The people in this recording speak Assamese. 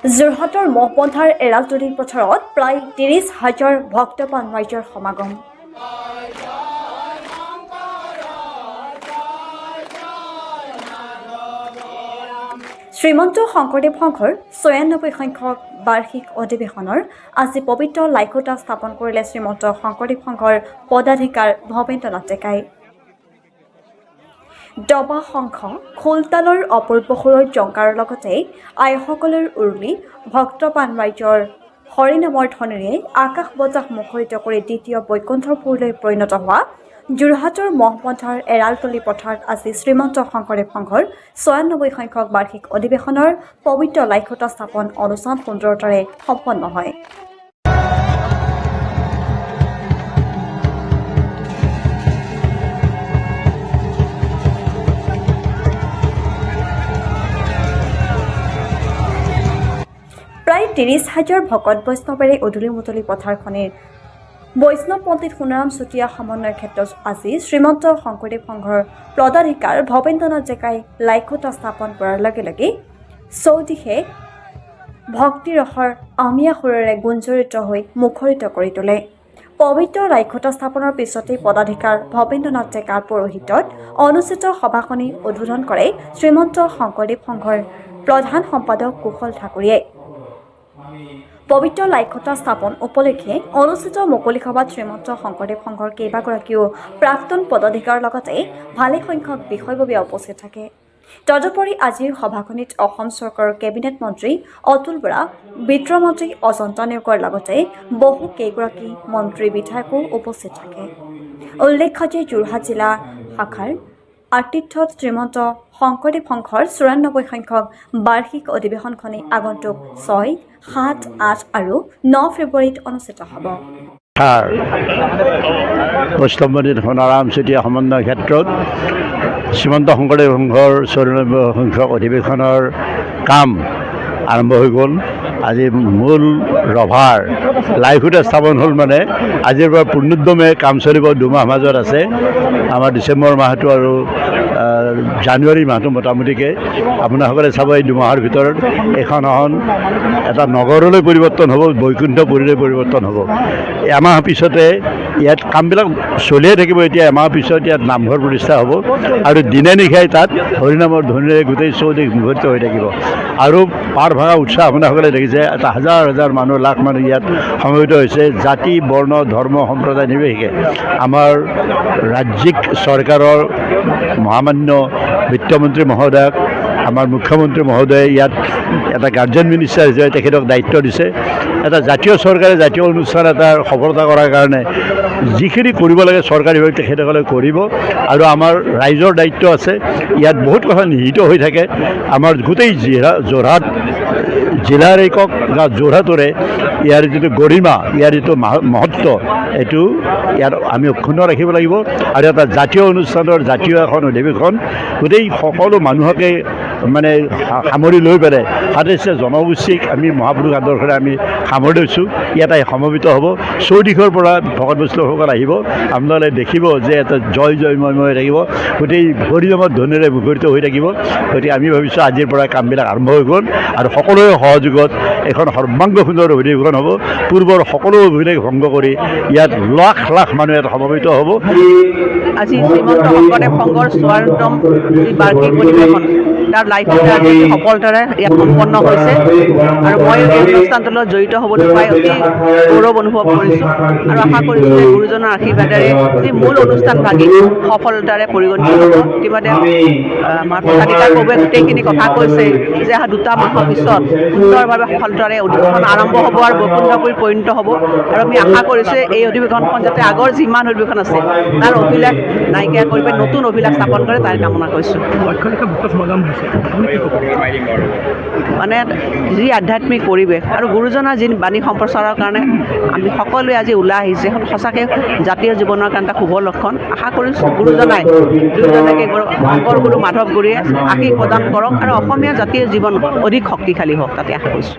যোৰহাটৰ মহপন্থাৰ এৰালতলী পথাৰত প্ৰায় ৩০,০০০ ভক্তপ্ৰাণ ৰাইজৰ সমাগম। শ্ৰীমন্ত শংকৰদেৱ সংঘৰ ৯৬ সংখ্যক বাৰ্ষিক অধিৱেশনৰ আজি পবিত্ৰ লাইখুটা স্থাপন কৰিলে শ্ৰীমন্ত শংকৰদেৱ সংঘৰ পদাধিকাৰ ভৱেন্দ্ৰ নাথ ডেকাই। ডবা শংখ খোলতালৰ অপূৰ্ব সুৰৰ জংকাৰৰ লগতে আইসকলৰ উৰুলি ভক্তপ্ৰাণ ৰাইজৰ হৰিনামৰ ধ্বনিৰে আকাশ বতাহ মুখৰিত কৰি দ্বিতীয় বৈকুণ্ঠপুৰলৈ পৰিণত হোৱা যোৰহাটৰ মহপন্থাৰ এৰালতলী পথাৰত আজি শ্ৰীমন্ত শংকৰদেৱ সংঘৰ ৯৬ সংখ্যক বাৰ্ষিক অধিৱেশনৰ পবিত্ৰ লাইখুটা স্থাপন অনুষ্ঠান সুন্দৰতাৰে সম্পন্ন হয়। প্ৰায় ৩০,০০০ ভকত বৈষ্ণৱেৰে উদুলি মুদলি পথাৰখনিৰ বৈষ্ণৱ পণ্ডিত সোণাৰাম চুতীয়া সমন্বয়ৰ ক্ষেত্ৰত আজি শ্ৰীমন্ত শংকৰদেৱ সংঘৰ পদাধিকাৰ ভৱেন্দ্ৰ নাথ ডেকাই লাইখুটা স্থাপন কৰাৰ লগে লগে চৌদিশে ভক্তিৰসৰ অমীয়া সুৰেৰে গুঞ্জৰিত হৈ মুখৰিত কৰি তোলে। পবিত্ৰ লাইখুটা স্থাপনৰ পিছতেই পদাধিকাৰ ভৱেন্দ্ৰ নাথ ডেকাৰ পৌৰোহিত্যত অনুষ্ঠিত সভাখনি উদ্বোধন কৰে শ্ৰীমন্ত শংকৰদেৱ সংঘৰ প্ৰধান সম্পাদক কুশল ঠাকুৰীয়ে। পবিত্ৰ লাইখুটা স্থাপন উপলক্ষে অনুষ্ঠিত মুকলি সভাত শ্ৰীমন্ত শংকৰদেৱ সংঘৰ কেইবাগৰাকীও প্ৰাক্তন পদাধিকাৰৰ লগতে ভালেসংখ্যক বিষয়ববীয়া উপস্থিত থাকে। তদুপৰি আজিৰ সভাখনিত অসম চৰকাৰৰ কেবিনেট মন্ত্ৰী অতুল বৰা, বিত্ত মন্ত্ৰী অজন্তা নেওগৰ লগতে বহু কেইগৰাকী মন্ত্ৰী বিধায়কো উপস্থিত থাকে। উল্লেখ্য যে যোৰহাট জিলা শাখাৰ আতিথ্যত শ্ৰীমন্ত শংকৰদেৱ সংঘৰ ৯৪ সংখ্যক বাৰ্ষিক অধিৱেশনখনি আগন্তুক ৬, ৭, ৮ আৰু ৯ ফেব্ৰুৱাৰীত অনুষ্ঠিত হ'ব। বৈষ্ণৱ পণ্ডিত সোণাৰাম চুতীয়া সমন্বয় ক্ষেত্ৰত শ্ৰীমন্ত শংকৰদেৱ সংঘৰ ৯৪ সংখ্যক অধিৱেশনৰ কাম আৰম্ভ হৈ গ'ল। আজি মূল ৰভাৰ লাইখুটা স্থাপন হ'ল, মানে আজিৰ পৰা পূৰ্ণোদ্যমে কাম চলিব। ২ মাহ মাজত আছে আমাৰ ডিচেম্বৰ মাহটো আৰু জানুৱাৰী মাহটো মোটামুটিকৈ আপোনাসকলে চাব। এই ২ মাহৰ ভিতৰত এখন এটা নগৰলৈ পৰিৱৰ্তন হ'ব, বৈকুণ্ঠপুৰীলৈ পৰিৱৰ্তন হ'ব। এমাহ পিছতে ইয়াত কামবিলাক চলিয়ে থাকিব। এতিয়া এমাহ পিছত ইয়াত নামঘৰ প্ৰতিষ্ঠা হ'ব আৰু দিনে নিশাই তাত হৰিনামৰ ধ্বনিৰে গোটেই চৌদিশ মুখৰিত হৈ থাকিব। আৰু পাৰ ভগা উৎসাহ আপোনাসকলে দেখিছে, এটা হাজাৰ হাজাৰ মানুহ, লাখ মানুহ ইয়াত সমবেত হৈছে। জাতি, বৰ্ণ, ধৰ্ম, সম্প্ৰদায় নিৰ্বিশেষে আমাৰ ৰাজ্যিক চৰকাৰৰ মহামান্য বিত্তমন্ত্ৰী মহোদয়ক, আমাৰ মুখ্যমন্ত্ৰী মহোদয়ে ইয়াত এটা গাৰ্জেন মিনিষ্টাৰ হিচাপে তেখেতক দায়িত্ব দিছে। এটা জাতীয় চৰকাৰে জাতীয় অনুষ্ঠান এটাৰ সফলতা কৰাৰ কাৰণে যিখিনি কৰিব লাগে চৰকাৰীভাৱে তেখেতসকলে কৰিব। আৰু আমাৰ ৰাইজৰ দায়িত্ব আছে। ইয়াত বহুত কথা নিহিত হৈ থাকে। আমাৰ গোটেই যোৰহাট জিলাৰে কওক বা যোৰহাটৰে ইয়াৰ যিটো গৰিমা, ইয়াৰ যিটো মহত্ব, এইটো ইয়াত আমি অক্ষুণ্ণ ৰাখিব লাগিব। আৰু এটা জাতীয় অনুষ্ঠানৰ জাতীয় এখন অধিৱেশন গোটেই সকলো মানুহকে মানে সামৰি লৈ পেলাই ২৭ জনগোষ্ঠীক আমি মহাপুৰুষ আদৰ্শৰে আমি সামৰি লৈছোঁ। ইয়াত সমবেত হ'ব। চৌদিশৰ পৰা ভকত বৈষ্ণৱসকল আহিব। আপোনালোকে দেখিব যে এটা জয় জয়ময় হৈ থাকিব, গোটেই হৰিনামৰ ধ্বনিৰে মুখৰিত হৈ থাকিব। গতিকে আমি ভাবিছোঁ আজিৰ পৰা কামবিলাক আৰম্ভ হৈ গ'ল আৰু সকলোৰে সহযোগত এখন সৰ্বাংগ সুন্দৰ অধিৱেশন হ'ব। পূৰ্বৰ সকলো অভিলেখ ভংগ কৰি ইয়াত লাখ লাখ মানুহ ইয়াত সমবেত হ'ব। আজি শ্ৰীমন্ত শংকৰদেৱ সংঘৰ ৪ম বাৰ্ষিক অধিৱেশন তাৰ লাইখুটা সফলতাৰে ইয়াত সম্পন্ন হৈছে আৰু মই এই অনুষ্ঠানটোলৈ জড়িত হ'বলৈ পাই অতি গৌৰৱ অনুভৱ কৰিছোঁ আৰু আশা কৰিছোঁ যে গুৰুজনৰ আশীৰ্বাদেৰে যি মূল অনুষ্ঠান ভাগি সফলতাৰে পৰিগণিত হ'ব। ইতিমধ্যে আমাৰ পদাধিকাৰ বাবে গোটেইখিনি কথা কৈছে যে ২টা মাহৰ পিছত সুন্দৰভাৱে সফলতাৰে অধিৱেশন আৰম্ভ হ'ব আৰু বৈকুণ্ঠপুৰী পৰিণত হ'ব। আৰু আমি আশা কৰিছোঁ এই অধিৱেশনখন যাতে আগৰ যিমান অধিৱেশন আছে তাৰ অভিলেখ নাইকিয়া কৰি নতুন অভিলেখ স্থাপন কৰে তাৰ কামনা কৰিছোঁ। মানে যি আধ্যাত্মিক পৰিৱেশ আৰু গুৰুজনাৰ যি বাণী সম্প্ৰচাৰৰ কাৰণে আমি সকলোৱে আজি ওলাই আহিছে, এখন সঁচাকৈ জাতীয় জীৱনৰ কাৰণে এটা শুভ লক্ষণ। আশা কৰিছোঁ গুৰুজনাই দুয়োজনকে শংকৰ গুৰু মাধৱ গুৰুৱে আশীষ প্ৰদান কৰক আৰু অসমীয়া জাতীয় জীৱন অধিক শক্তিশালী হওক, তাতে আশা কৰিছোঁ।